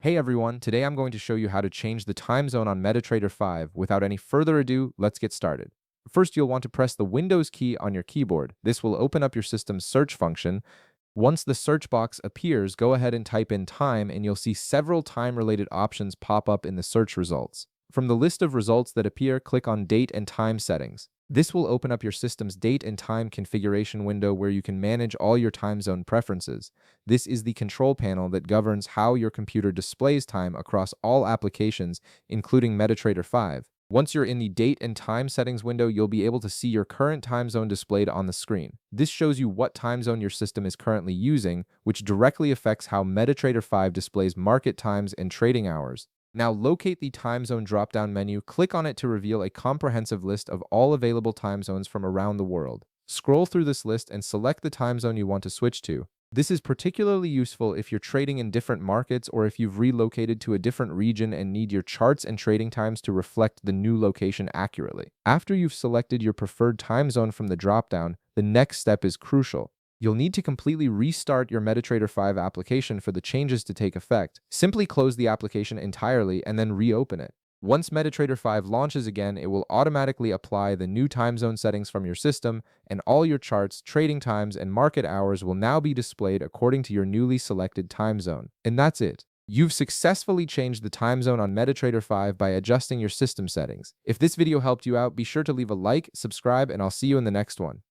Hey everyone, today I'm going to show you how to change the time zone on Metatrader 5. Without any further ado, let's get started. First, you'll want to press the Windows key on your keyboard. This will open up your system's search function. Once the search box appears, go ahead and type in time and you'll see several time-related options pop up in the search results. From the list of results that appear, click on Date and Time Settings. This will open up your system's date and time configuration window where you can manage all your time zone preferences. This is the control panel that governs how your computer displays time across all applications, including Metatrader 5. Once you're in the date and time settings window, you'll be able to see your current time zone displayed on the screen. This shows you what time zone your system is currently using, which directly affects how Metatrader 5 displays market times and trading hours. Now locate the time zone drop-down menu, click on it to reveal a comprehensive list of all available time zones from around the world. Scroll through this list and select the time zone you want to switch to. This is particularly useful if you're trading in different markets or if you've relocated to a different region and need your charts and trading times to reflect the new location accurately. After you've selected your preferred time zone from the dropdown, the next step is crucial. You'll need to completely restart your Metatrader 5 application for the changes to take effect. Simply close the application entirely and then reopen it. Once Metatrader 5 launches again, it will automatically apply the new time zone settings from your system, and all your charts, trading times, and market hours will now be displayed according to your newly selected time zone. And that's it. You've successfully changed the time zone on Metatrader 5 by adjusting your system settings. If this video helped you out, be sure to leave a like, subscribe, and I'll see you in the next one.